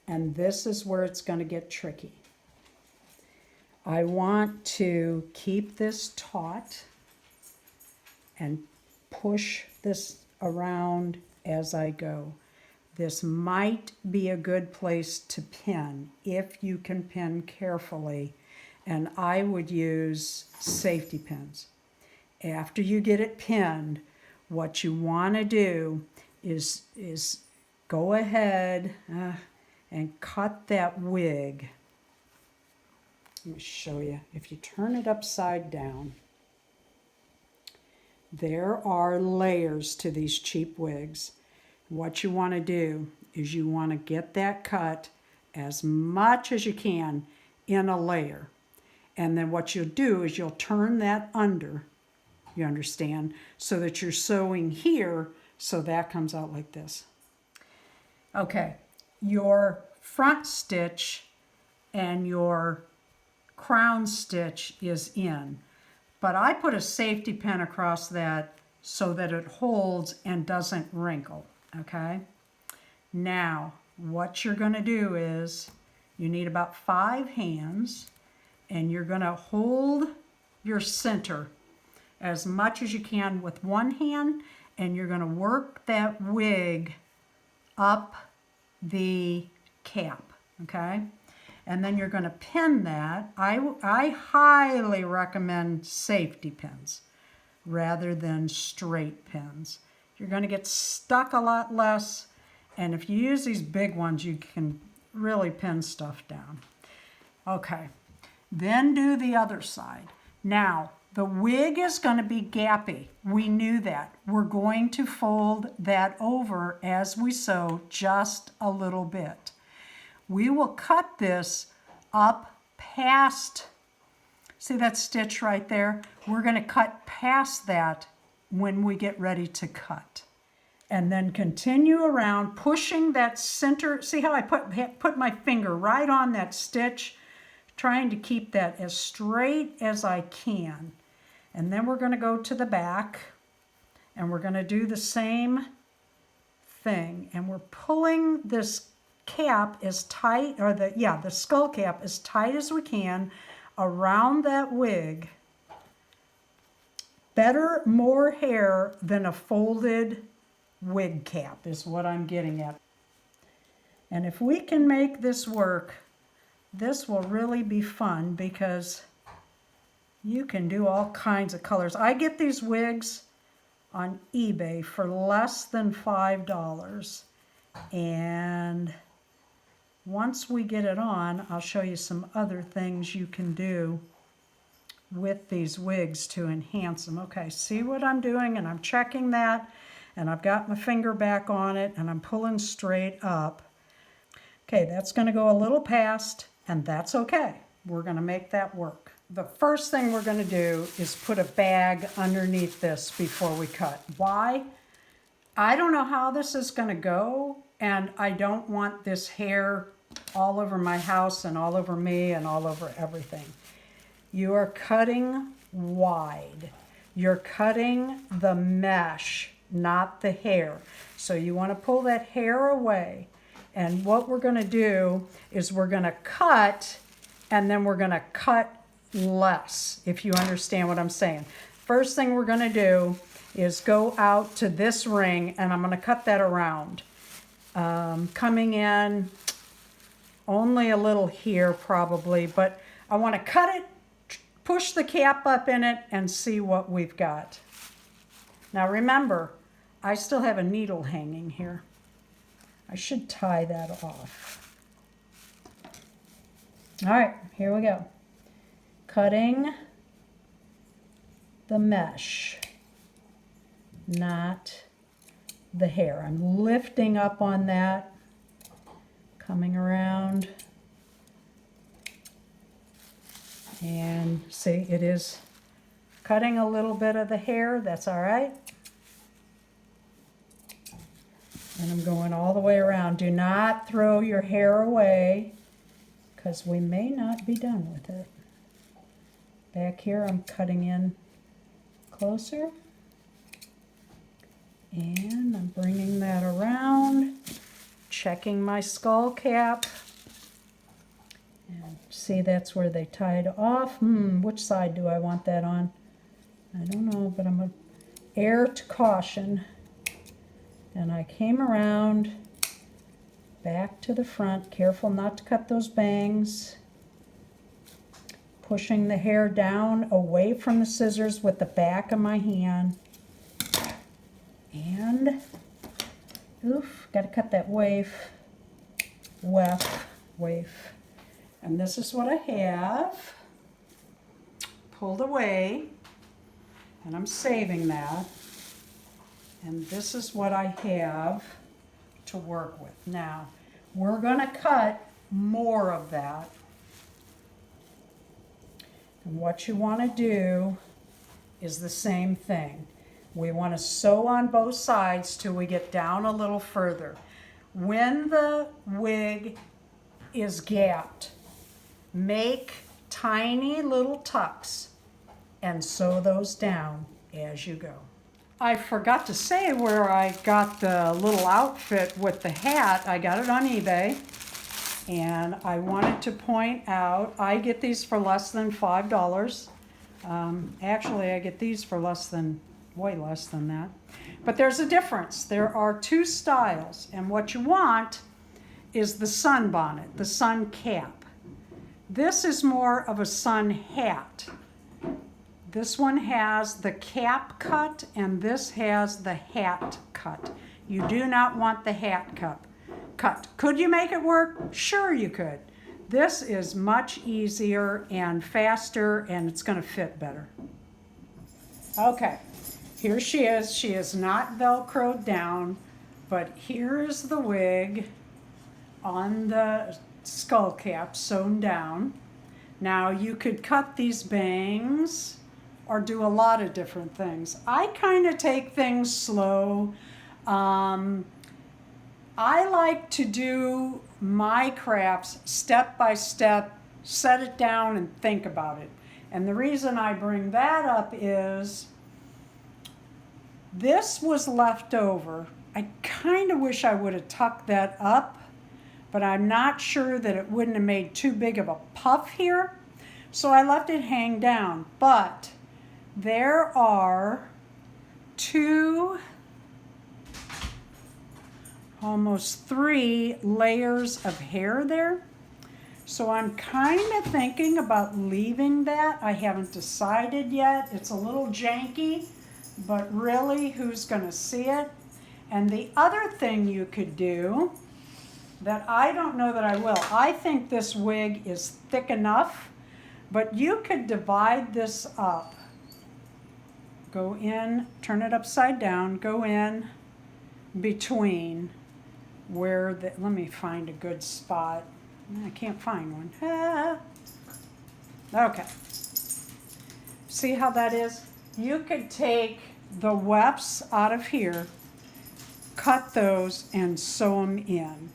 and this is where it's going to get tricky. I want to keep this taut and push this around as I go. This might be a good place to pin if you can pin carefully, and I would use safety pins. After you get it pinned, what you want to do is go ahead and cut that wig. Let me show you. If you turn it upside down, there are layers to these cheap wigs. What you want to do is you want to get that cut as much as you can in a layer. And then what you'll do is you'll turn that under, you understand, so that you're sewing here, so that comes out like this. Okay, your front stitch and your crown stitch is in, but I put a safety pin across that so that it holds and doesn't wrinkle, okay? Now, what you're going to do is you need about 5 hands, and you're going to hold your center, as much as you can with one hand, and you're going to work that wig up the cap, okay? And then you're going to pin that. I highly recommend safety pins rather than straight pins. You're going to get stuck a lot less, and if you use these big ones, you can really pin stuff down. Okay, then do the other side. Now, the wig is going to be gappy. We knew that. We're going to fold that over as we sew just a little bit. We will cut this up past, see that stitch right there? We're going to cut past that when we get ready to cut. And then continue around, pushing that center. See how I put my finger right on that stitch, trying to keep that as straight as I can. And then we're going to go to the back, and we're going to do the same thing. And we're pulling this cap as tight, or the skull cap as tight as we can around that wig. Better more hair than a folded wig cap is what I'm getting at. And if we can make this work, this will really be fun because you can do all kinds of colors. I get these wigs on eBay for less than $5. And once we get it on, I'll show you some other things you can do with these wigs to enhance them. Okay, see what I'm doing? And I'm checking that, and I've got my finger back on it, and I'm pulling straight up. Okay, that's going to go a little past, and that's okay. We're going to make that work. The first thing we're going to do is put a bag underneath this before we cut. Why? I don't know how this is going to go, and I don't want this hair all over my house and all over me and all over everything. You are cutting wide. You're cutting the mesh, not the hair. So you want to pull that hair away. And what we're going to do is we're going to cut, and then we're going to cut less, if you understand what I'm saying. First thing we're going to do is go out to this ring, and I'm going to cut that around. Coming in only a little here probably, but I want to cut it, push the cap up in it, and see what we've got. Now remember, I still have a needle hanging here. I should tie that off. All right, here we go. Cutting the mesh, not the hair. I'm lifting up on that, coming around, and see, it is cutting a little bit of the hair. That's all right. And I'm going all the way around. Do not throw your hair away, because we may not be done with it. Back here, I'm cutting in closer. And I'm bringing that around, checking my skull cap. And see, that's where they tied off. Which side do I want that on? I don't know, but I'm going to err to caution. And I came around, back to the front, careful not to cut those bangs. Pushing the hair down away from the scissors with the back of my hand. And, oof, got to cut that waif. And this is what I have pulled away, and I'm saving that. And this is what I have to work with. Now, we're going to cut more of that. And what you want to do is the same thing. We want to sew on both sides till we get down a little further. When the wig is gapped, make tiny little tucks and sew those down as you go. I forgot to say where I got the little outfit with the hat. I got it on eBay. And I wanted to point out, I get these for less than $5. Actually, I get these for way less than that. But there's a difference. There are two styles, and what you want is the sun bonnet, the sun cap. This is more of a sun hat. This one has the cap cut, and this has the hat cut. You do not want the hat cut. Could you make it work? Sure you could. This is much easier and faster, and it's going to fit better. Okay, here she is. She is not Velcroed down, but here is the wig on the skull cap sewn down. Now you could cut these bangs or do a lot of different things. I kind of take things slow. I like to do my crafts step by step, set it down and think about it. And the reason I bring that up is this was left over. I kind of wish I would have tucked that up, but I'm not sure that it wouldn't have made too big of a puff here. So I left it hang down. But there are almost 3 layers of hair there. So I'm kind of thinking about leaving that. I haven't decided yet. It's a little janky, but really, who's going to see it? And the other thing you could do that I don't know that I will, I think this wig is thick enough, but you could divide this up. Go in, turn it upside down, go in between where the, let me find a good spot. I can't find one. Ah. Okay. See how that is? You could take the wefts out of here, cut those, and sew them in.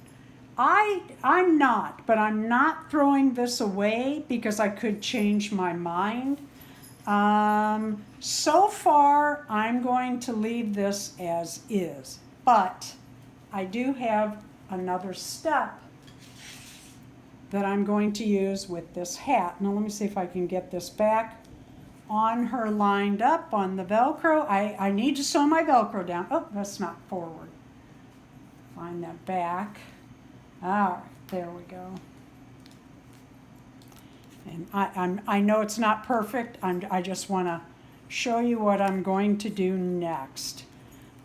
I'm not throwing this away because I could change my mind. So far, I'm going to leave this as is, but I do have another step that I'm going to use with this hat. Now let me see if I can get this back on her lined up on the Velcro. I need to sew my Velcro down. Oh, that's not forward. Find that back. All right, there we go. And I know it's not perfect. I just want to show you what I'm going to do next.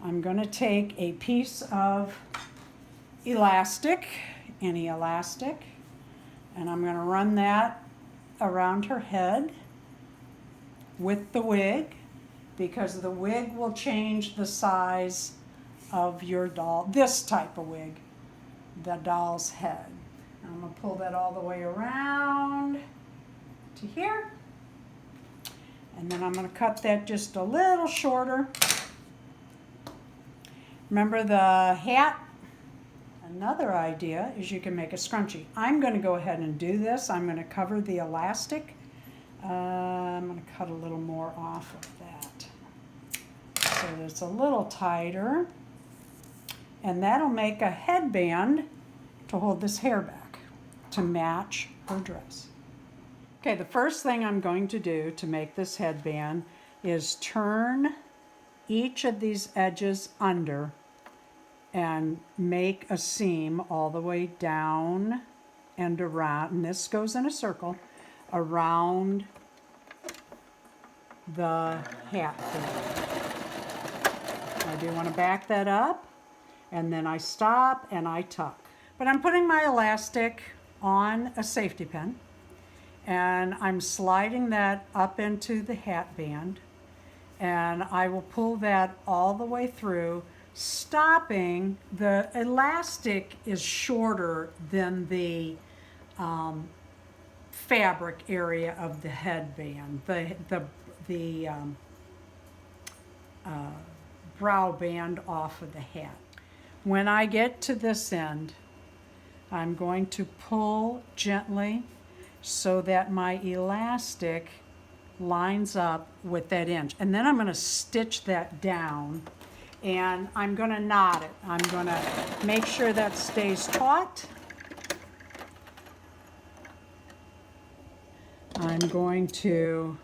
I'm going to take a piece of elastic, any elastic, and I'm going to run that around her head with the wig, because the wig will change the size of your doll, this type of wig, the doll's head. I'm going to pull that all the way around to here, and then I'm going to cut that just a little shorter. Remember the hat? Another idea is you can make a scrunchie. I'm going to go ahead and do this. I'm going to cover the elastic. I'm going to cut a little more off of that so that it's a little tighter, and that'll make a headband to hold this hair back to match her dress. Okay, the first thing I'm going to do to make this headband is turn each of these edges under and make a seam all the way down and around, and this goes in a circle, around the hat band. I do want to back that up, and then I stop and I tuck. But I'm putting my elastic on a safety pin, and I'm sliding that up into the hat band, and I will pull that all the way through, stopping. The elastic is shorter than the fabric area of the headband, the brow band off of the hat. When I get to this end, I'm going to pull gently so that my elastic lines up with that inch. And then I'm going to stitch that down, and I'm going to knot it. I'm going to make sure that stays taut. I'm going to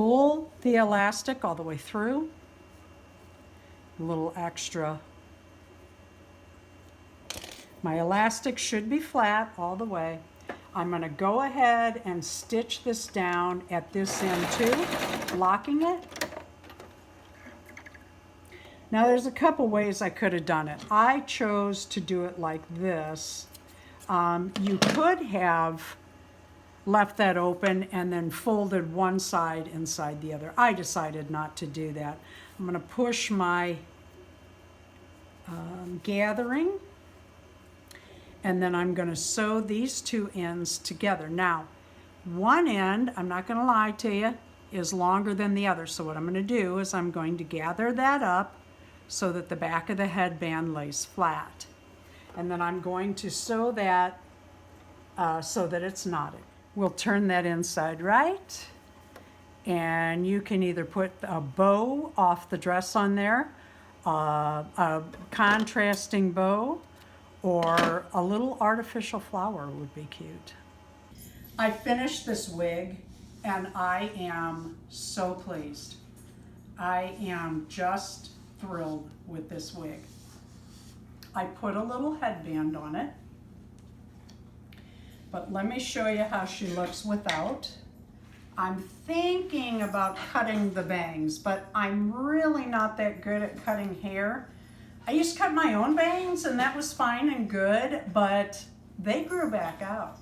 pull the elastic all the way through. A little extra. My elastic should be flat all the way. I'm going to go ahead and stitch this down at this end too, locking it. Now there's a couple ways I could have done it. I chose to do it like this. You could have left that open and then folded one side inside the other. I decided not to do that. I'm going to push my gathering, and then I'm going to sew these two ends together. Now, one end, I'm not going to lie to you, is longer than the other. So what I'm going to do is I'm going to gather that up so that the back of the headband lays flat. And then I'm going to sew that so that it's knotted. We'll turn that inside right, and you can either put a bow off the dress on there, a contrasting bow, or a little artificial flower would be cute. I finished this wig and I am so pleased. I am just thrilled with this wig. I put a little headband on it, but let me show you how she looks without. I'm thinking about cutting the bangs, but I'm really not that good at cutting hair. I used to cut my own bangs and that was fine and good, but they grew back out.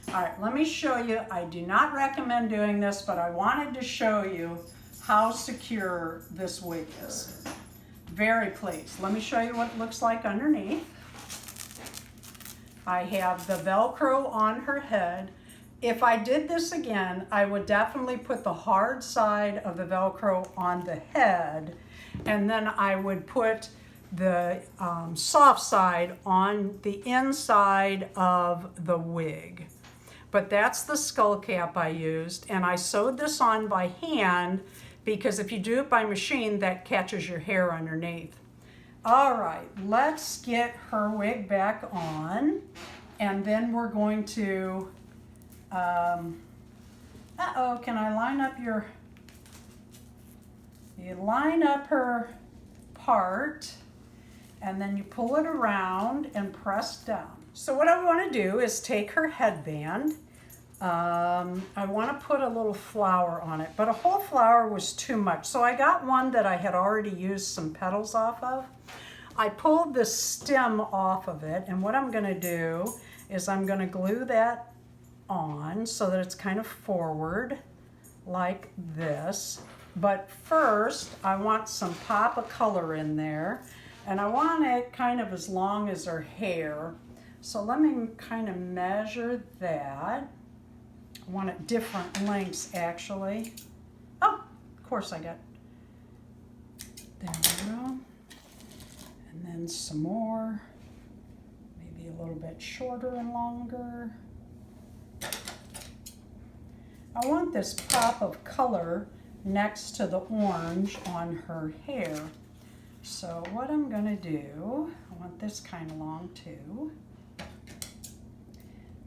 All right, let me show you. I do not recommend doing this, but I wanted to show you how secure this wig is. Very pleased. Let me show you what it looks like underneath. I have the Velcro on her head. If I did this again, I would definitely put the hard side of the Velcro on the head, and then I would put the soft side on the inside of the wig. But that's the skull cap I used, and I sewed this on by hand because if you do it by machine, that catches your hair underneath. All right, let's get her wig back on, and then we're going to, can I line up you line up her part, and then you pull it around and press down. So what I want to do is take her headband. I want to put a little flower on it, but a whole flower was too much. So I got one that I had already used some petals off of. I pulled the stem off of it, and what I'm going to do is I'm going to glue that on so that it's kind of forward like this. But first, I want some pop of color in there, and I want it kind of as long as her hair. So let me kind of measure that. I want it different lengths, actually. Oh, of course I got. There we go. And then some more, maybe a little bit shorter and longer. I want this pop of color next to the orange on her hair. So what I'm going to do, I want this kind of long too.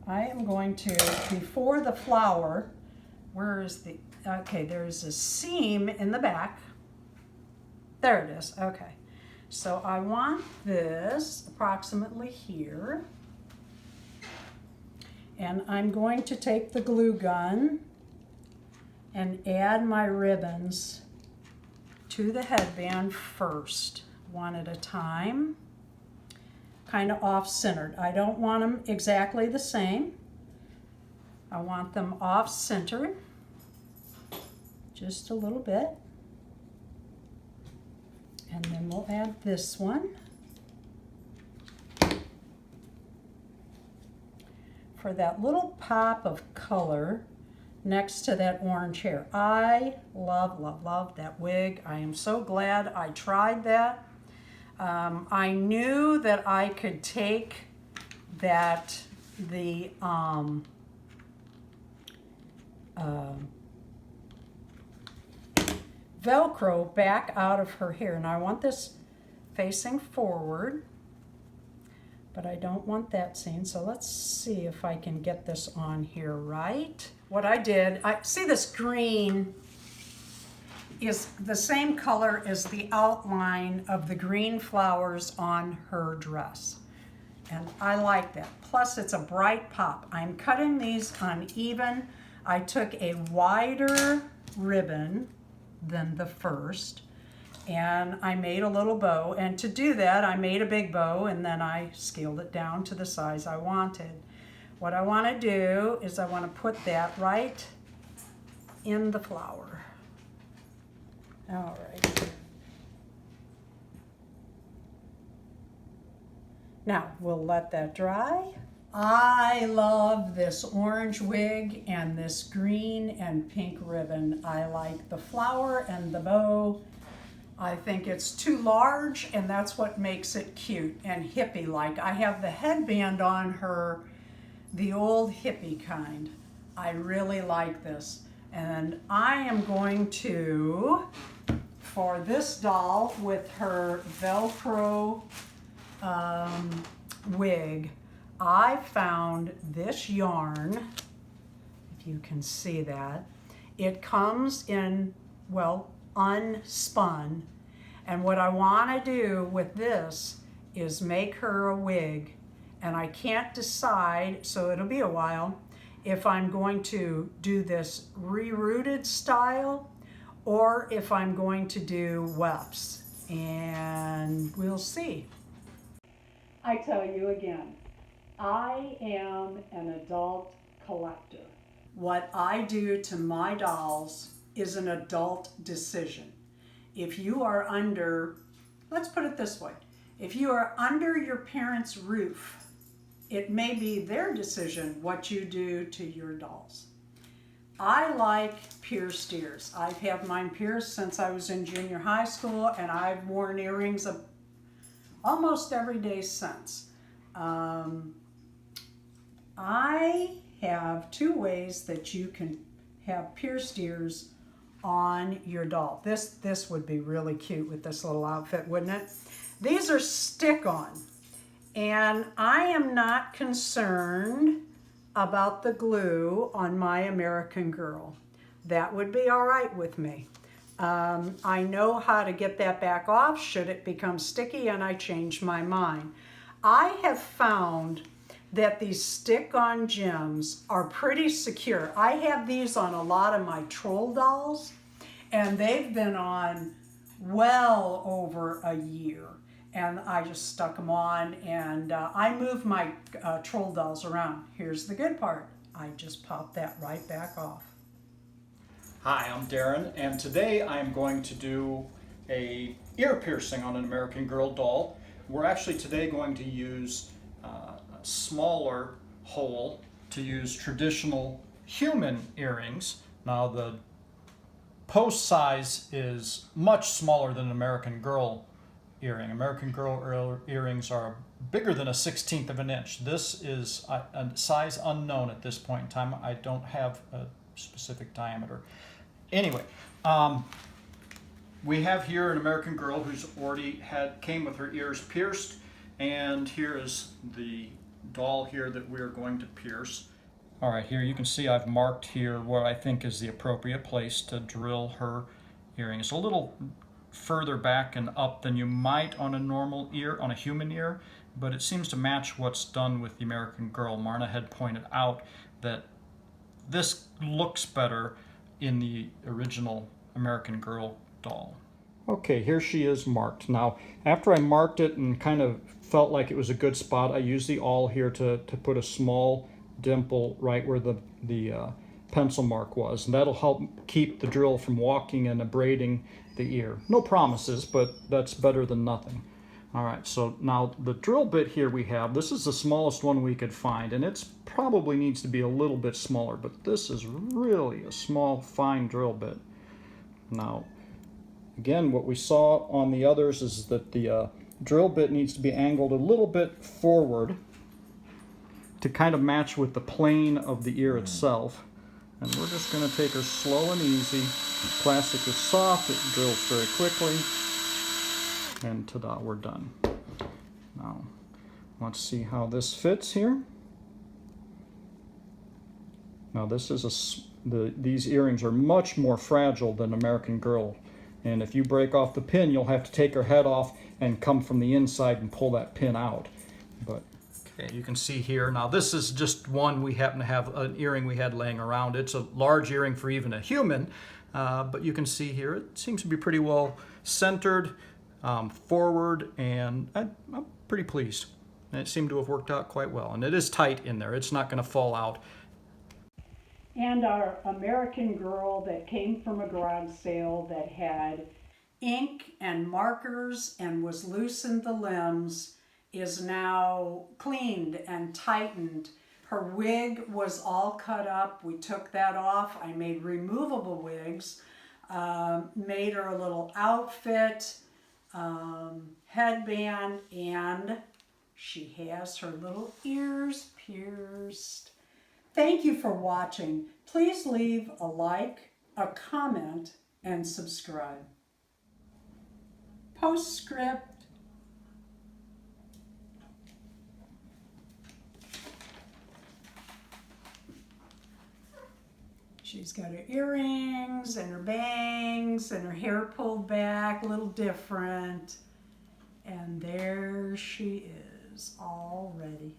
I am going to, before the flower, where is the, okay, there's a seam in the back. There it is, okay. So I want this approximately here. And I'm going to take the glue gun and add my ribbons to the headband first, one at a time, kind of off-centered. I don't want them exactly the same. I want them off-centered, just a little bit. And then we'll add this one. For that little pop of color next to that orange hair. I love, love, love that wig. I am so glad I tried that. I knew that I could take that, the Velcro back out of her hair. Now I want this facing forward, but I don't want that seen. So let's see if I can get this on here right. What I did, I see this green is the same color as the outline of the green flowers on her dress. And I like that. Plus it's a bright pop. I'm cutting these uneven. I took a wider ribbon than the first, and I made a little bow. And to do that, I made a big bow and then I scaled it down to the size I wanted. What I want to do is I want to put that right in the flower. All right. Now we'll let that dry. I love this orange wig and this green and pink ribbon. I like the flower and the bow. I think it's too large, and that's what makes it cute and hippie-like. I have the headband on her, the old hippie kind. I really like this. And I am going to, for this doll with her Velcro wig, I found this yarn, if you can see that. It comes in, well, unspun. And what I want to do with this is make her a wig. And I can't decide, so it'll be a while, if I'm going to do this rerooted style or if I'm going to do wefts. And we'll see. I tell you again, I am an adult collector. What I do to my dolls is an adult decision. If you are under, let's put it this way, if you are under your parents' roof, it may be their decision what you do to your dolls. I like pierced ears. I've had mine pierced since I was in junior high school, and I've worn earrings almost every day since. I have two ways that you can have pierced ears on your doll. This would be really cute with this little outfit, wouldn't it? These are stick-on, and I am not concerned about the glue on my American Girl. That would be all right with me. I know how to get that back off should it become sticky and I change my mind. I have found that these stick-on gems are pretty secure. I have these on a lot of my troll dolls, and they've been on well over a year. And I just stuck them on, and I move my troll dolls around. Here's the good part. I just pop that right back off. Hi, I'm Darren, and today I'm going to do a ear piercing on an American Girl doll. We're actually today going to use a smaller hole to use traditional human earrings. Now the post size is much smaller than an American Girl earring. American Girl earrings are bigger than a 1/16 of an inch. This is a size unknown at this point in time. I don't have a specific diameter. Anyway, we have here an American Girl who's already came with her ears pierced, and here is the doll here that we're going to pierce. All right, here you can see I've marked here what I think is the appropriate place to drill her earring. It's a little further back and up than you might on a normal ear, on a human ear, but it seems to match what's done with the American Girl. Marna had pointed out that this looks better in the original American Girl doll. Okay, here she is marked. Now, after I marked it and kind of felt like it was a good spot, I used the awl here to put a small dimple right where the pencil mark was, and that'll help keep the drill from walking and abrading the ear. No promises, but that's better than nothing. All right, so now the drill bit here we have, this is the smallest one we could find, and it's probably needs to be a little bit smaller, but this is really a small, fine drill bit. Now, again, what we saw on the others is that the drill bit needs to be angled a little bit forward to kind of match with the plane of the ear itself. And we're just going to take her slow and easy. Plastic is soft, it drills very quickly, and ta-da, we're done. Now, let's see how this fits here. Now this is these earrings are much more fragile than American Girl. And if you break off the pin, you'll have to take her head off and come from the inside and pull that pin out. But okay, you can see here. Now this is just one we happen to have, an earring we had laying around. It's a large earring for even a human, but you can see here it seems to be pretty well centered, forward, and I'm pretty pleased. And it seemed to have worked out quite well. And it is tight in there. It's not going to fall out. And our American Girl that came from a garage sale that had ink and markers and was loosened the limbs is now cleaned and tightened. Her wig was all cut up. We took that off. I made removable wigs, made her a little outfit, headband, and she has her little ears pierced. Thank you for watching. Please leave a like, a comment, and subscribe. Postscript. She's got her earrings and her bangs and her hair pulled back, a little different. And there she is, all ready.